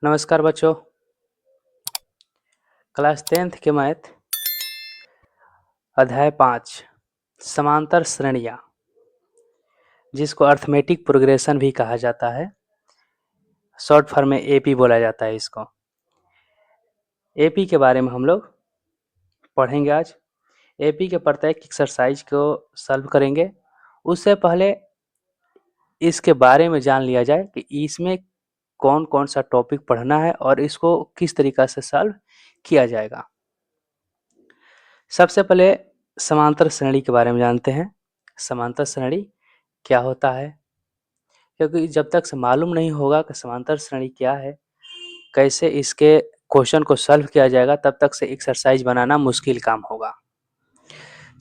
नमस्कार बच्चों। Class 10th के मैथ अध्याय 5 समांतर श्रेणियाँ, जिसको अर्थमेटिक प्रोग्रेशन भी कहा जाता है, शॉर्ट फॉर्म में एपी बोला जाता है। इसको एपी के बारे में हम लोग पढ़ेंगे आज। एपी के प्रत्येक एक्सरसाइज को सॉल्व करेंगे। उससे पहले इसके बारे में जान लिया जाए कि इसमें कौन कौन सा टॉपिक पढ़ना है और इसको किस तरीक़ा से सॉल्व किया जाएगा। सबसे पहले समांतर श्रेणी के बारे में जानते हैं। समांतर श्रेणी क्या होता है, क्योंकि जब तक से मालूम नहीं होगा कि समांतर श्रेणी क्या है, कैसे इसके क्वेश्चन को सॉल्व किया जाएगा, तब तक से एक्सरसाइज बनाना मुश्किल काम होगा।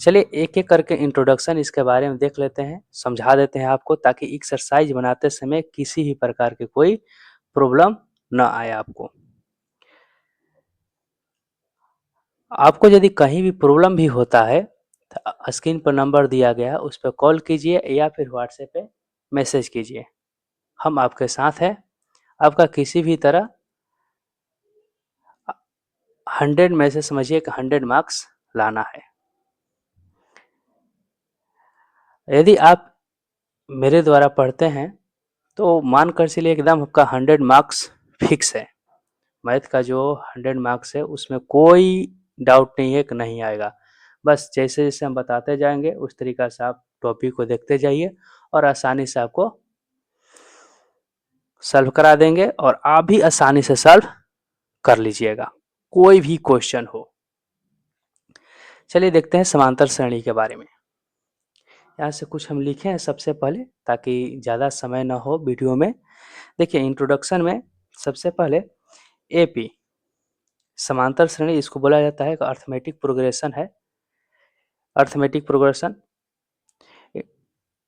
चलिए एक एक करके इंट्रोडक्शन इसके बारे में देख लेते हैं, समझा देते हैं आपको, ताकि एक्सरसाइज बनाते समय किसी भी प्रकार की कोई प्रॉब्लम न आए। आपको यदि कहीं भी प्रॉब्लम भी होता है तो स्क्रीन पर नंबर दिया गया है, उस पर कॉल कीजिए या फिर व्हाट्सएप पे मैसेज कीजिए। हम आपके साथ हैं। आपका किसी भी तरह 100 में से समझिए कि 100 मार्क्स लाना है। यदि आप मेरे द्वारा पढ़ते हैं तो मान कर चलिए एकदम आपका 100 मार्क्स फिक्स है। मैथ का जो 100 मार्क्स है उसमें कोई डाउट नहीं है कि नहीं आएगा। बस जैसे जैसे हम बताते जाएंगे उस तरीक़ा से आप टॉपिक को देखते जाइए और आसानी से आपको सॉल्व करा देंगे और आप भी आसानी से सॉल्व कर लीजिएगा, कोई भी क्वेश्चन हो। चलिए देखते हैं समांतर श्रेणी के बारे में। यहाँ से कुछ हम लिखे हैं सबसे पहले, ताकि ज़्यादा समय ना हो वीडियो में। देखिए इंट्रोडक्शन में सबसे पहले एपी समांतर श्रेणी, इसको बोला जाता है अर्थमेटिक प्रोग्रेशन है। अर्थमेटिक प्रोग्रेशन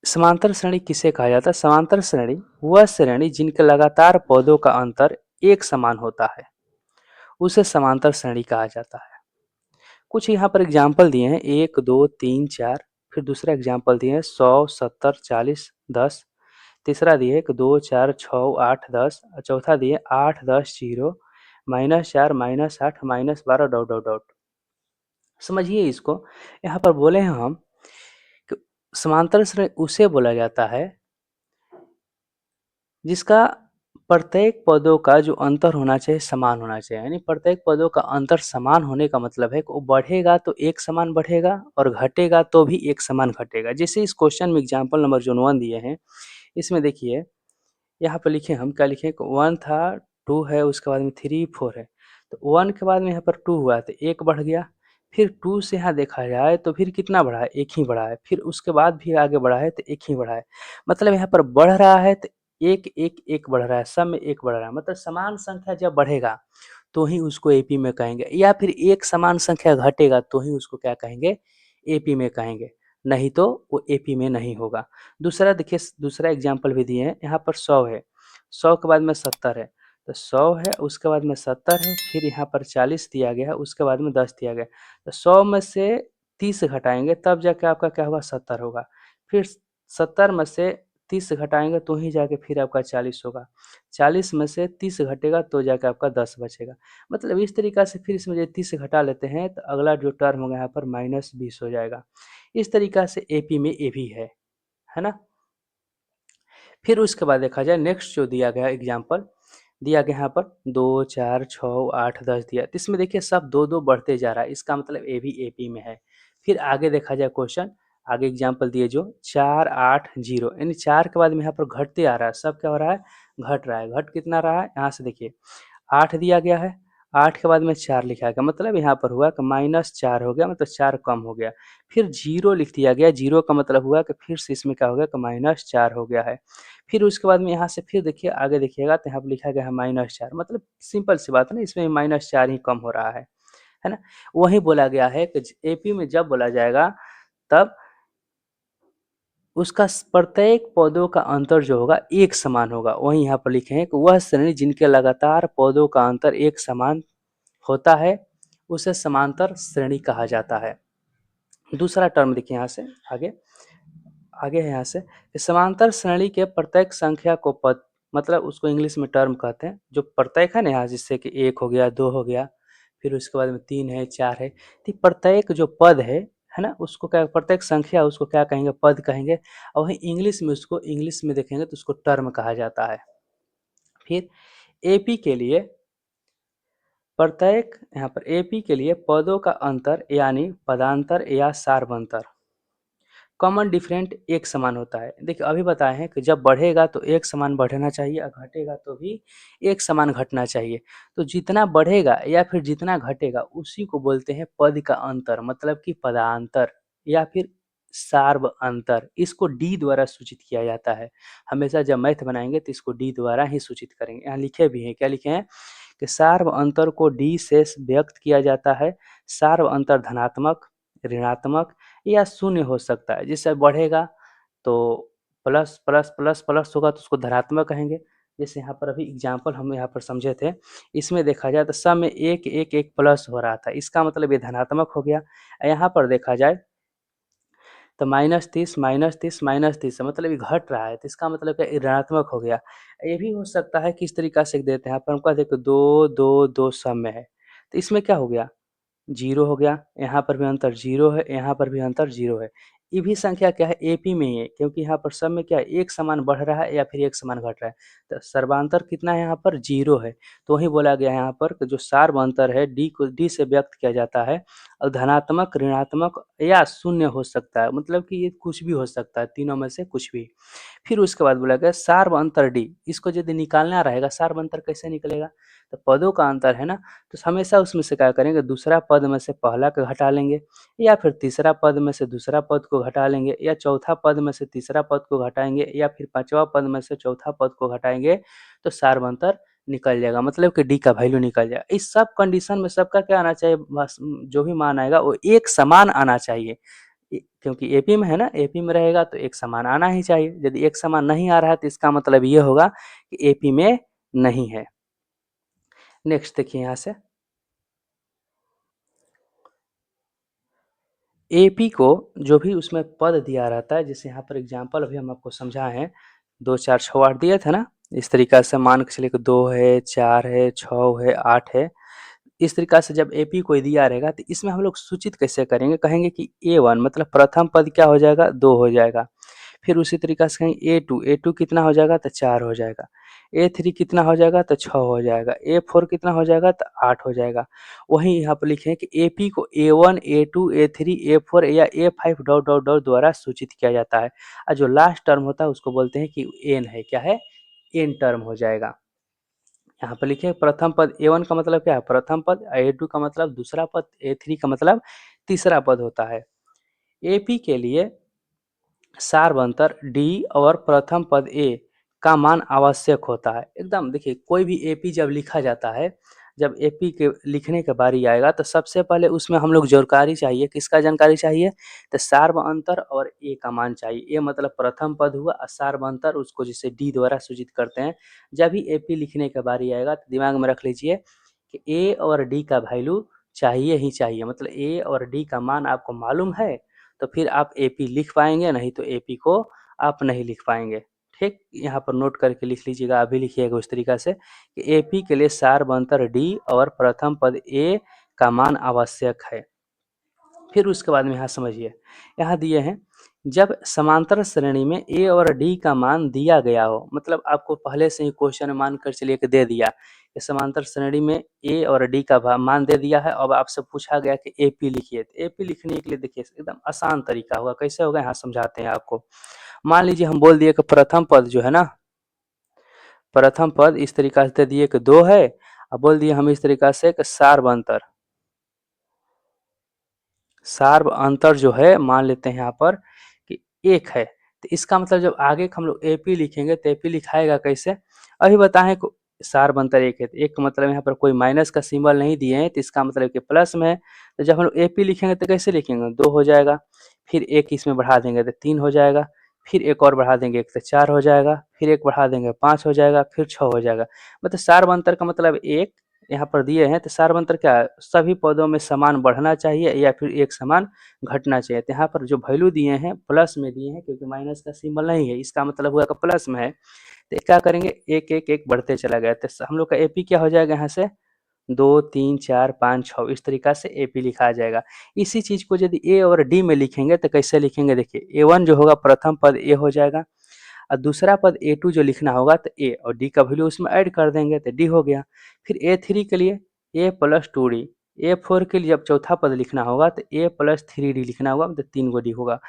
समांतर श्रेणी किसे कहा जाता है? समांतर श्रेणी वह श्रेणी जिनके लगातार पदों का अंतर एक समान होता है, उसे समांतर श्रेणी कहा जाता है। कुछ यहाँ पर एग्जाम्पल दिए हैं, 1 2 3 4। फिर दूसरा एग्जाम्पल दिए हैं 100 70 40 10। तीसरा दिए 1 2 4 6 8 10। चौथा दिए 8 10 0 -4 -8 -12 डॉट डॉट डॉट। समझिए इसको। यहाँ पर बोले हैं हम कि समांतर श्रेणी उसे बोला जाता है जिसका प्रत्येक पदों का जो अंतर होना चाहिए समान होना चाहिए। यानी प्रत्येक पदों का अंतर समान होने का मतलब है कि वो बढ़ेगा तो एक समान बढ़ेगा और घटेगा तो भी एक समान घटेगा। जैसे इस क्वेश्चन में एग्जाम्पल नंबर जो 1 दिए हैं, इसमें देखिए यहाँ पर लिखे हम क्या लिखे, 1 था, 2 है, उसके बाद में 3 4 है। तो 1 के बाद में यहाँ पर 2 हुआ तो 1 बढ़ गया। फिर 2 से यहाँ देखा जाए तो फिर कितना बढ़ा है? 1 ही बढ़ा है। फिर उसके बाद भी आगे बढ़ा है तो 1 ही बढ़ा है। मतलब यहाँ पर बढ़ रहा है तो 1 1 1 बढ़ रहा है, सब में 1 बढ़ रहा है। मतलब समान संख्या जब बढ़ेगा तो ही उसको एपी में कहेंगे, या फिर एक समान संख्या घटेगा तो ही उसको क्या कहेंगे? एपी में कहेंगे, नहीं तो वो एपी में नहीं होगा। दूसरा देखिए, दूसरा एग्जाम्पल भी दिए हैं। यहाँ पर 100 है, 100 के बाद में 70 है, तो 100 है, उसके बाद में 70 है, फिर यहाँ पर 40 दिया गया है, उसके बाद में 10 दिया गया। तो 100 में से 30 घटाएंगे तब जाके आपका क्या होगा? 70 होगा। फिर 70 में से 30 घटाएंगे तो ही जाके फिर आपका 40 होगा। 40 में से 30 घटेगा तो जाके आपका 10 बचेगा। मतलब इस तरीक़ा से फिर इसमें जो 30 घटा लेते हैं तो अगला जो टर्म होगा यहाँ पर -20 हो जाएगा। इस तरीक़ा से एपी में ये भी है ना। फिर उसके बाद देखा जाए नेक्स्ट जो दिया गया एग्जाम्पल, दिया गया यहाँ पर 2 4 6 8 10 दिया, तो इसमें देखिए सब 2 2 बढ़ते जा रहा है, इसका मतलब ये भी एपी में है। फिर आगे देखा जाए क्वेश्चन, आगे एग्जाम्पल दिए जो 4 8 0, यानी 4 के बाद में यहाँ पर घटते आ रहा है, सब क्या हो रहा है? घट रहा है। घट कितना रहा है? यहाँ से देखिए 8 दिया गया है, 8 के बाद में 4 लिखा गया, मतलब यहाँ पर हुआ कि -4 हो गया, मतलब 4 कम हो गया। फिर 0 लिख दिया गया, 0 का मतलब हुआ कि फिर से इसमें क्या हो गया कि -4 हो गया है। फिर उसके बाद में यहाँ से फिर देखिए आगे देखिएगा तो यहाँ पर लिखा गया है -4, मतलब सिंपल सी बात है ना, इसमें -4 ही कम हो रहा है ना। वही बोला गया है कि एपी में जब बोला जाएगा तब उसका प्रत्येक पदों का अंतर जो होगा एक समान होगा। वहीं यहाँ पर लिखे हैं कि वह श्रेणी जिनके लगातार पदों का अंतर एक समान होता है उसे समांतर श्रेणी कहा जाता है। दूसरा टर्म देखिए यहाँ से आगे आगे है, यहाँ से समांतर श्रेणी के प्रत्येक संख्या को पद मतलब उसको इंग्लिश में टर्म कहते हैं। जो प्रत्येक है ना यहाँ, जिससे कि 1 हो गया, 2 हो गया, फिर उसके बाद में 3 है, 4 है। तो प्रत्येक जो पद है ना? उसको क्या, प्रत्येक संख्या उसको क्या कहेंगे? पद कहेंगे। और वहीं इंग्लिश में देखेंगे तो उसको टर्म कहा जाता है। फिर एपी के लिए प्रत्येक यहाँ पर एपी के लिए पदों का अंतर यानी पदांतर या सार्वंतर कॉमन डिफरेंट एक समान होता है। देखिए अभी बताए हैं कि जब बढ़ेगा तो एक समान बढ़ना चाहिए और घटेगा तो भी एक समान घटना चाहिए। तो जितना बढ़ेगा या फिर जितना घटेगा उसी को बोलते हैं पद का अंतर, मतलब कि पदांतर या फिर सार्व अंतर। इसको डी द्वारा सूचित किया जाता है। हमेशा जब मैथ बनाएंगे तो इसको डी द्वारा ही सूचित करेंगे। यहाँ लिखे भी हैं, क्या लिखे हैं कि सार्व अंतर को डी से व्यक्त किया जाता है। सार्व अंतर धनात्मक, ऋणात्मक या शून्य हो सकता है। जिससे बढ़ेगा तो प्लस प्लस प्लस प्लस होगा तो उसको धनात्मक कहेंगे। जैसे यहाँ पर अभी एग्जाम्पल हम यहाँ पर समझे थे, इसमें देखा जाए तो सब में एक एक एक प्लस हो रहा था, इसका मतलब ये धनात्मक हो गया। यहाँ पर देखा जाए तो -30 -30 -30 मतलब ये घट रहा है, तो इसका मतलब क्या, ऋणात्मक हो गया। ये भी हो सकता है किस तरीका से देते हैं, यहाँ पर हम कहते हैं कि 2 2 2 सब में है, तो इसमें क्या हो गया, 0 हो गया। यहाँ पर भी अंतर 0 है, यहाँ पर भी अंतर 0 है। ये भी संख्या क्या है, एपी में ही है, क्योंकि यहाँ पर सब में क्या है, एक समान बढ़ रहा है या फिर एक समान घट रहा है। तो सर्वांतर कितना है, यहाँ पर 0 है। तो वही बोला गया है यहाँ पर कि जो सार्वंतर है डी को डी से व्यक्त किया जाता है। और धनात्मक, ऋणात्मक या शून्य हो सकता है, मतलब कि ये कुछ भी हो सकता है, तीनों में से कुछ भी। फिर उसके बाद बोला गया सार्व अंतर डी, इसको यदि निकालना रहेगा, सार्व अंतर कैसे निकलेगा, तो पदों का अंतर है ना, तो हमेशा उसमें से क्या करेंगे, दूसरा पद में से पहला को घटा लेंगे, या फिर तीसरा पद में से दूसरा पद को घटा लेंगे, या चौथा पद में से तीसरा पद को घटाएंगे, या फिर पांचवा पद में से चौथा पद को घटाएंगे, तो सार्व अंतर निकल जाएगा, मतलब कि डी का वैल्यू निकल जाएगा। इस सब कंडीशन में सबका क्या आना चाहिए, बस जो भी मान आएगा वो एक समान आना चाहिए। क्योंकि एपी में है ना, एपी में रहेगा तो एक समान आना ही चाहिए। यदि एक समान नहीं आ रहा है तो इसका मतलब ये होगा कि एपी में नहीं है। नेक्स्ट देखिए यहाँ से, एपी को जो भी उसमें पद दिया रहता है, जैसे यहाँ पर एग्जांपल अभी हम आपको समझाए हैं, 2 4 6 8 दिए थे ना, इस तरीका से मान के चलिए कि 2 है, 4 है, 6 है, 8 है। इस तरीका से जब एपी कोई दिया रहेगा तो इसमें हम लोग सूचित कैसे करेंगे, कहेंगे कि ए1 मतलब प्रथम पद क्या हो जाएगा, 2 हो जाएगा। फिर उसी तरीका से कहेंगे ए2 कितना हो जाएगा, तो 4 हो जाएगा। ए3 कितना हो जाएगा, तो 6 हो जाएगा। ए4 कितना हो जाएगा, तो 8 हो जाएगा। वहीं यहाँ पर लिखें कि एपी को ए1 ए2 ए3 ए4 या ए5 डॉट डॉट डॉट द्वारा सूचित किया जाता है। और जो लास्ट टर्म होता है उसको बोलते हैं कि एन है, क्या है, एन टर्म हो जाएगा। यहाँ पर लिखिए प्रथम पद ए1 का मतलब क्या है, प्रथम पद, ए2 का मतलब दूसरा पद, ए3 का मतलब तीसरा पद होता है। एपी के लिए सार्वंतर डी और प्रथम पद ए का मान आवश्यक होता है। एकदम देखिए कोई भी एपी जब लिखा जाता है, जब एपी के लिखने का बारी आएगा तो सबसे पहले उसमें हम लोग जानकारी चाहिए, किसका जानकारी चाहिए, तो सार्वंतर और ए का मान चाहिए। ए मतलब प्रथम पद हुआ और सार्वंतर उसको जिसे डी द्वारा सूचित करते हैं। जब भी एपी लिखने का बारी आएगा तो दिमाग में रख लीजिए कि ए और डी का वैल्यू चाहिए ही चाहिए, मतलब ए और डी का मान आपको मालूम है तो फिर आप एपी लिख पाएंगे, नहीं तो एपी को आप नहीं लिख पाएंगे। ठीक, यहाँ पर नोट करके लिख लीजिएगा, अभी लिखिएगा उस तरीका से कि एपी के लिए सार्वंतर डी और प्रथम पद ए का मान आवश्यक है। फिर उसके बाद में यहाँ समझिए, यहाँ दिए हैं जब समांतर श्रेणी में ए और डी का मान दिया गया हो, मतलब आपको पहले से ही क्वेश्चन मान कर चलिए कि दे दिया कि समांतर श्रेणी में ए और डी का मान दे दिया है। अब आपसे पूछा गया कि एपी लिखिए, तो एपी लिखने के लिए देखिए एकदम आसान तरीका होगा। कैसे होगा यहाँ समझाते हैं आपको। मान लीजिए हम बोल दिए कि प्रथम पद जो है ना, प्रथम पद इस तरीका से दे दिए कि 2 है, अब बोल दिए हम इस तरीका से कि सार्व अंतर जो है मान लेते हैं यहाँ पर कि 1 है। तो इसका मतलब जब आगे हम लोग एपी लिखेंगे तो एपी लिखाएगा कैसे, अभी बताएं को सार्व अंतर 1 है, तो 1 का मतलब यहाँ पर कोई माइनस का सिंबल नहीं दिए हैं तो इसका मतलब कि प्लस में है। तो जब हम लोग एपी लिखेंगे तो कैसे लिखेंगे, 2 हो जाएगा, फिर 1 इसमें बढ़ा देंगे तो 3 हो जाएगा, फिर एक और बढ़ा देंगे 1 तो 4 हो जाएगा, फिर 1 बढ़ा देंगे 5 हो जाएगा, फिर 6 हो जाएगा। मतलब सार्व अंतर का मतलब 1 यहाँ पर दिए हैं, तो सार्वंतर क्या है, सभी पदों में समान बढ़ना चाहिए या फिर एक समान घटना चाहिए। तो यहाँ पर जो वैल्यू दिए हैं प्लस में दिए हैं, क्योंकि माइनस का सिंबल नहीं है, इसका मतलब हुआ कि प्लस में है। तो क्या करेंगे, एक एक एक बढ़ते चला गया, तो हम लोग का एपी क्या हो जाएगा, यहाँ से 2 3 4 5 6 इस तरीका से एपी लिखा जाएगा। इसी चीज को यदि ए और डी में लिखेंगे तो कैसे लिखेंगे, देखिए A1 जो होगा प्रथम पद ए हो जाएगा, और दूसरा पद A2 जो लिखना होगा तो ए और डी का वैल्यू उसमें ऐड कर देंगे तो डी हो गया। फिर A3 के लिए a प्लस 2d, A4 के लिए जब चौथा पद लिखना होगा तो a प्लस 3d लिखना होगा, तो 3 गो डी होगा।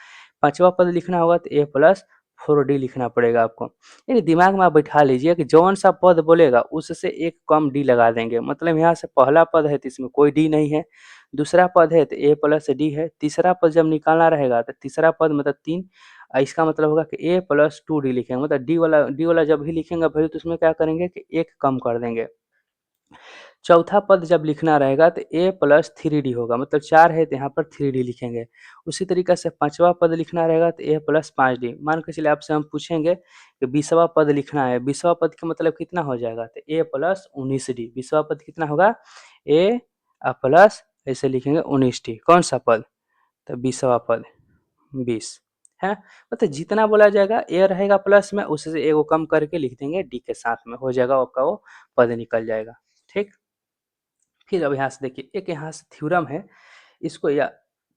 पांचवा पद लिखना होगा तो a प्लस 4d लिखना पड़ेगा आपको। ये दिमाग में आप बैठा लीजिए कि जौन सा पद बोलेगा उससे एक कम डी लगा देंगे, मतलब यहाँ से पहला पद है तो इसमें कोई डी नहीं है, दूसरा पद है तो a प्लस डी है, तीसरा पद जब निकालना रहेगा तो तीसरा पद मतलब 3, इसका मतलब होगा कि a प्लस 2d लिखेंगे, मतलब डी वाला जब भी लिखेंगे वैल्यू तो उसमें क्या करेंगे कि एक कम कर देंगे। चौथा पद जब लिखना रहेगा तो a प्लस 3d होगा, मतलब 4 है तो यहाँ पर 3d लिखेंगे। उसी तरीके से पांचवा पद लिखना रहेगा तो a प्लस 5d। मान के चलिए आपसे हम पूछेंगे कि 20वां पद लिखना है, 20वां पद का मतलब कितना हो जाएगा, तो a प्लस 19d। 20वां पद कितना होगा, a प्लस ऐसे लिखेंगे 19d। कौन सा पद, तो 20वां पद 20 है, मतलब जितना बोला जाएगा a रहेगा प्लस में, उससे एगो कम करके लिख देंगे d के साथ में, हो जाएगा आपका वो पद निकल जाएगा। ठीक, फिर अब यहाँ से देखिए एक यहाँ से थ्योरम है, इसको या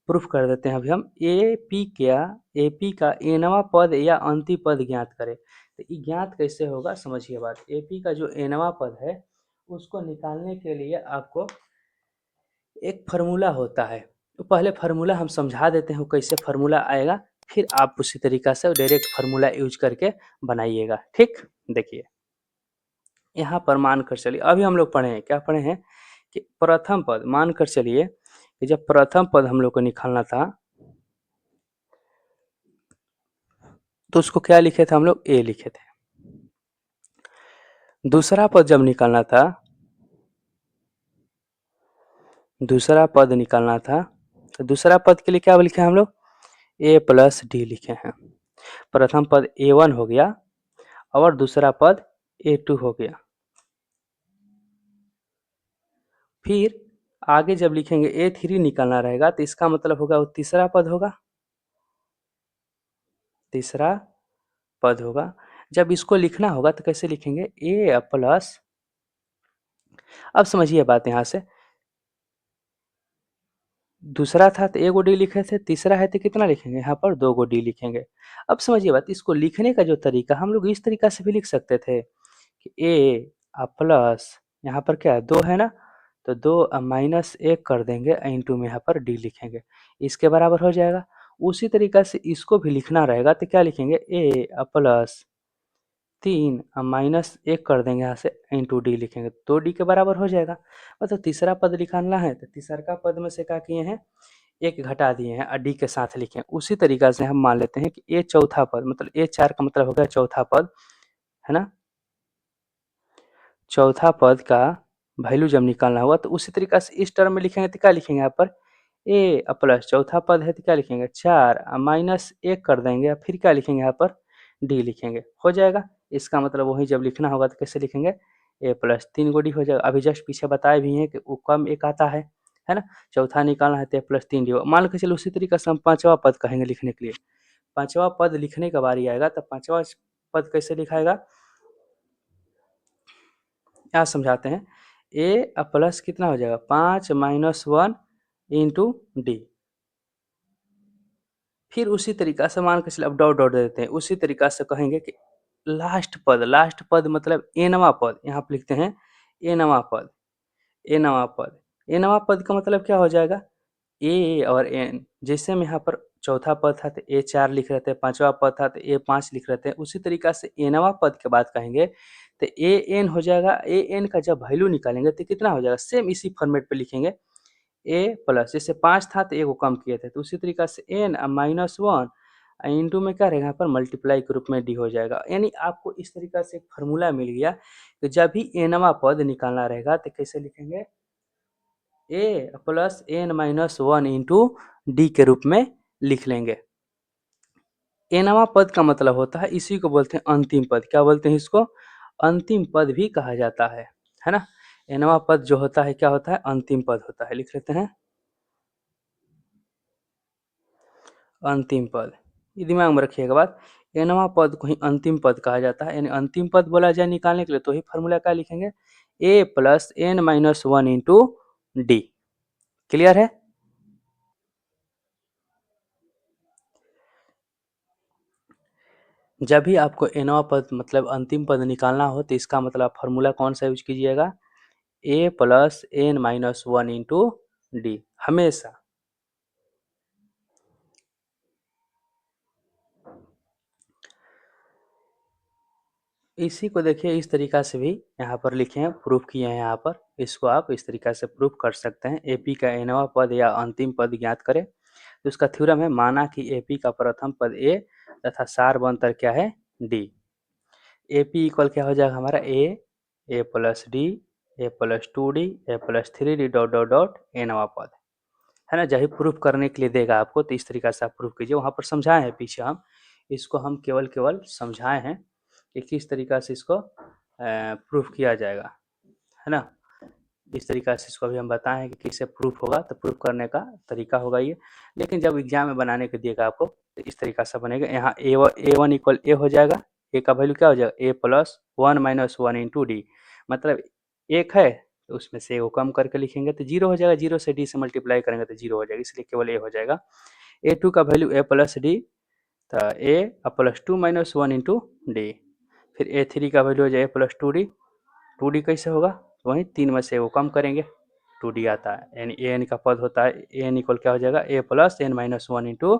प्रूफ कर देते हैं अभी हम। एपी का एनवा पद या अंतिम पद ज्ञात करें, तो ये ज्ञात कैसे होगा समझिए बात। एपी का जो एनवा पद है उसको निकालने के लिए आपको एक फार्मूला होता है, तो पहले फार्मूला हम समझा देते हैं कैसे फार्मूला आएगा, फिर आप उसी तरीका से डायरेक्ट फार्मूला यूज करके बनाइएगा। ठीक, देखिए यहाँ पर मानकर चलिए, अभी हम लोग पढ़े हैं, क्या पढ़े हैं कि प्रथम पद, मानकर चलिए कि जब प्रथम पद हम लोग को निकालना था तो उसको क्या लिखे थे हम लोग, ए लिखे थे। दूसरा पद जब निकालना था, दूसरा पद निकालना था तो दूसरा पद के लिए क्या लिखे हम लोग, ए प्लस डी लिखे हैं। प्रथम पद A1 हो गया और दूसरा पद A2 हो गया। फिर आगे जब लिखेंगे A3 निकालना रहेगा तो इसका मतलब होगा वो तीसरा पद होगा, तीसरा पद होगा। जब इसको लिखना होगा तो कैसे लिखेंगे, ए प्लस, अब समझिए बात यहाँ से, दूसरा था तो एक डी लिखे थे, तीसरा है तो कितना लिखेंगे, यहाँ पर 2 डी लिखेंगे। अब समझिए बात, इसको लिखने का जो तरीका हम लोग इस तरीका से भी लिख सकते थे कि ए प्लस, यहाँ पर क्या है 2 है ना, तो 2 माइनस 1 कर देंगे इंटू में यहाँ पर डी लिखेंगे, इसके बराबर हो जाएगा। उसी तरीका से इसको भी लिखना रहेगा तो क्या लिखेंगे, ए प्लस 3 माइनस 1 कर देंगे यहाँ से इंटू डी लिखेंगे, 2 डी के बराबर हो जाएगा। मतलब तीसरा पद निकालना है तो तीसरा पद में से क्या किए हैं, एक घटा दिए हैं और डी के साथ लिखे हैं। उसी तरीका से हम मान लेते हैं कि ए चौथा पद, मतलब A4 का मतलब हो गया चौथा पद, है ना। चौथा पद का वैल्यू जब निकालना होगा तो उसी तरीका से इस टर्म में लिखेंगे तो क्या लिखेंगे यहाँ पर, ए प्लस चौथा पद है तो क्या लिखेंगे 4 माइनस 1 कर देंगे, फिर क्या लिखेंगे यहाँ पर डी लिखेंगे, हो जाएगा। इसका मतलब वही जब लिखना होगा तो कैसे लिखेंगे, ए प्लस 3 डी हो जाएगा। अभी जस्ट पीछे बताए भी हैं कि वो कम एक आता है ना। चौथा निकालना है तो प्लस 3 डी होगा। मान के चलो उसी तरीके से हम पांचवा पद कहेंगे लिखने के लिए, पांचवा पद लिखने का बारी आएगा तो पांचवा पद कैसे लिखाएगा, क्या समझाते हैं, ए प्लस कितना हो जाएगा 5 माइनस 1 इंटू डी। फिर उसी तरीका से मान के चलिए अब डॉट डॉट दे देते हैं, उसी तरीका से कहेंगे कि लास्ट पद मतलब एनवा पद, यहाँ पे लिखते हैं एनवा पद, एनवा पद, एनवा पद का मतलब क्या हो जाएगा, ए और एन। जैसे हम यहाँ पर चौथा पद था तो A4 लिख रहे थे, पांचवा पद था तो A5 लिख रहे थे, उसी तरीका से एनवा पद के बाद कहेंगे तो ए एन हो जाएगा। ए एन का जब वैल्यू निकालेंगे तो कितना हो जाएगा, सेम इसी फॉर्मेट पे लिखेंगे, ए प्लस, जैसे 5 था तो एगो कम किए थे तो उसी तरीका से एन माइनस 1 इंटू में क्या रहेगा यहाँ पर मल्टीप्लाई के रूप में डी हो जाएगा। यानी आपको इस तरीका से एक फार्मूला मिल गया कि जब भी एनवा पद निकालना रहेगा तो कैसे लिखेंगे, A plus N minus 1 into D के रूप में लिख लेंगे। एनवा पद का मतलब होता है, इसी को बोलते हैं अंतिम पद, क्या बोलते हैं इसको, अंतिम पद भी कहा जाता है ना। nवां पद जो होता है क्या होता है, अंतिम पद होता है। लिख लेते हैं अंतिम पद। ये दिमाग में रखिएगा बात, nवां पद को ही अंतिम पद कहा जाता है। यानी अंतिम पद बोला जाए निकालने के लिए तो ही फॉर्मूला क्या लिखेंगे, a plus n minus one into D. Clear है। जब भी आपको nवां पद मतलब अंतिम पद निकालना हो तो इसका मतलब फॉर्मूला कौन सा यूज कीजिएगा, a plus n minus one into D हमेशा। इसी को देखिए इस तरीका से भी यहाँ पर लिखे हैं, प्रूफ किए हैं यहाँ पर। इसको आप इस तरीका से प्रूफ कर सकते हैं। एपी का nवां पद या अंतिम पद ज्ञात करें तो उसका थ्योरम है, माना कि एपी का प्रथम पद ए तथा सार्वअंतर क्या है डी। एपी इक्वल क्या हो जाएगा हमारा, A plus D, A plus two D, A plus three D dot dot dot nवां पद है ना। जब प्रूफ करने के लिए देगा आपको तो इस तरीका से आप प्रूफ कीजिए। वहाँ पर समझाए हैं पीछे हम, इसको हम केवल केवल समझाए हैं कि किस तरीका से इसको प्रूफ किया जाएगा, है ना। इस तरीका से इसको अभी हम बताए हैं कि किससे प्रूफ होगा, तो प्रूफ करने का तरीका होगा ये। लेकिन जब एग्जाम में बनाने के दिएगा आपको तो इस तरीका से बनेगा। यहाँ ए वन इक्वल ए हो जाएगा, ए का वैल्यू क्या हो जाएगा, A plus one minus one into D. मतलब एक है तो उसमें से वो कम करके लिखेंगे तो जीरो हो जाएगा, जीरो से डी से मल्टीप्लाई करेंगे तो जीरो हो जाएगा, इसलिए केवल ए हो जाएगा। ए टू का वैल्यू ए प्लस डी, तो A plus two minus one into D. फिर ए थ्री का वैल्यू हो जाए A plus two D. Two D कैसे होगा, तो वहीं तीन में से वो कम करेंगे, टू डी आता है। यानी ए एन का पद होता है, ए एन इक्वल क्या हो जाएगा, A plus N minus one into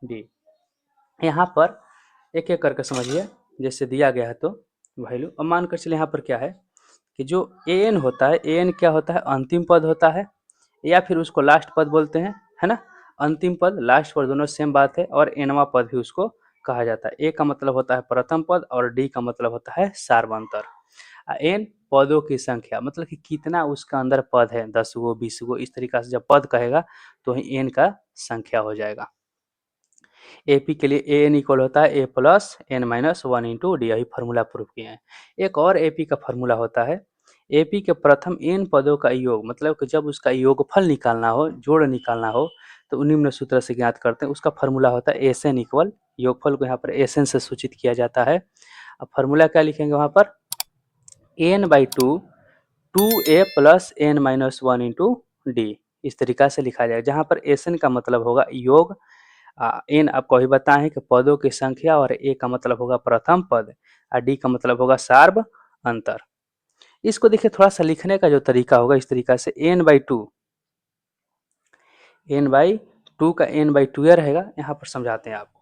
D. यहाँ पर एक एक करके समझिए, जैसे दिया गया है तो वैल्यू। अब मान कर चलिए यहाँ पर क्या है कि जो ए एन होता है, ए एन क्या होता है, अंतिम पद होता है, या फिर उसको लास्ट पद बोलते हैं, है ना। अंतिम पद लास्ट पद दोनों सेम बात है, और एनवा पद भी उसको कहा जाता है। ए का मतलब होता है प्रथम पद और डी का मतलब होता है सार्वंतर। एन पदों की संख्या, मतलब कि कितना उसका अंदर पद है, 10 गो 20 गो, इस तरीका से जब पद कहेगा तो ही एन का संख्या हो जाएगा। एपी के लिए ए एन इक्वल होता है A plus N minus one into D, यही फार्मूला प्रूफ किए हैं। एक और एपी का फार्मूला होता है, एपी के प्रथम एन पदों का योग, मतलब कि जब उसका योगफल निकालना हो, जोड़ निकालना हो, तो निम्न सूत्र से ज्ञात करते हैं। उसका फार्मूला होता है एस एन इक्वल, योगफल को यहाँ पर एस एन से सूचित किया जाता है। अब फार्मूला क्या लिखेंगे वहाँ पर, N by two, two A plus N minus one into D, इस तरीका से लिखा जाए, जहाँ पर एस एन का मतलब होगा योग, एन आपको अभी बताए हैं कि पदों की संख्या, और ए का मतलब होगा प्रथम पद, और डी का मतलब होगा सार्व अंतर। इसको देखिए थोड़ा सा लिखने का जो तरीका होगा इस तरीका से, N by two, N by two का एन बाई टू रहेगा। यहाँ पर समझाते हैं आपको,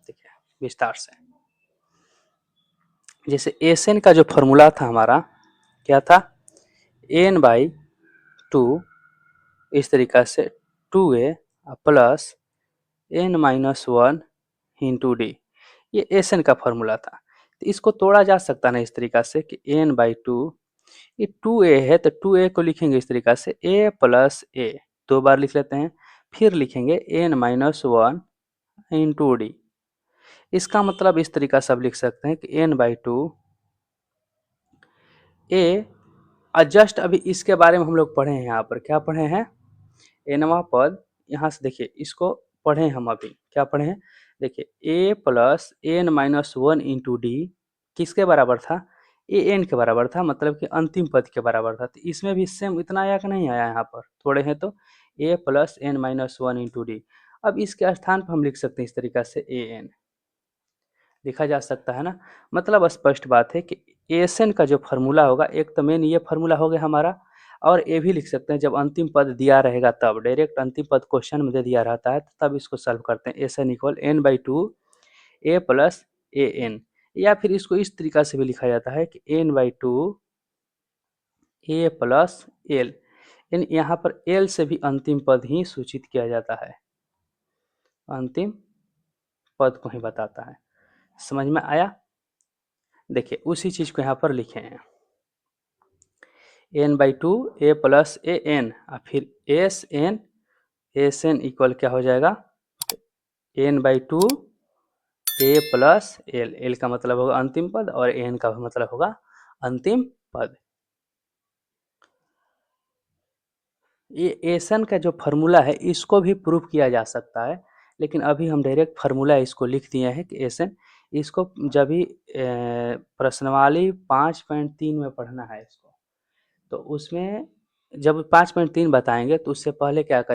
देखिए विस्तार से। जैसे एस एन का जो फॉर्मूला था हमारा क्या था, एन बाई टू, इस तरीका से two A plus N minus one into D, ये एस एन का फॉर्मूला था। तो इसको तोड़ा जा सकता है इस तरीका से कि एन बाई टू, ये टू ए है तो टू ए को लिखेंगे इस तरीका से ए प्लस ए, दो बार लिख लेते हैं, फिर लिखेंगे N minus one into D. इसका मतलब इस तरीका से आप लिख सकते हैं कि N by two A, just अभी इसके बारे में हम लोग पढ़े हैं, यहाँ पर क्या पढ़े हैं, एनवा पद। यहाँ से देखिए इसको पढ़े हम अभी, क्या पढ़े हैं, देखिए A plus N minus one into D किसके बराबर था, ए एन के बराबर था, मतलब कि अंतिम पद के बराबर था। तो इसमें भी सेम इतना आया कि नहीं आया, यहाँ पर थोड़े हैं तो A plus N minus one into D. अब इसके स्थान पर हम लिख सकते हैं इस तरीका से ए एन लिखा जा सकता है ना। मतलब स्पष्ट बात है कि एस एन का जो फार्मूला होगा, एक तो मेन ये फार्मूला हो गया हमारा, और ये भी लिख सकते हैं जब अंतिम पद दिया रहेगा तब, डायरेक्ट अंतिम पद क्वेश्चन में दे दिया रहता है तब इसको सॉल्व करते हैं। S N equal N by two A plus A N, या फिर इसको इस तरीका से भी लिखा जाता है कि N by two A plus L, यानी यहाँ पर एल से भी अंतिम पद ही सूचित किया जाता है, अंतिम पद को ही बताता है। समझ में आया। देखिए उसी चीज को यहाँ पर लिखे हैं, N by two A plus A N, और फिर एस एन इक्वल क्या हो जाएगा, N by two A plus L, L का मतलब होगा अंतिम पद और एन का मतलब होगा अंतिम पद। ये एसन का जो फ़ॉर्मूला है इसको भी प्रूव किया जा सकता है, लेकिन अभी हम डायरेक्ट फ़ॉर्मूला इसको लिख दिए हैं कि एसन इसको जब भी प्रश्नावली 5.3 में पढ़ना है इसको, तो उसमें जब 5.3 बताएँगे तो उससे पहले क्या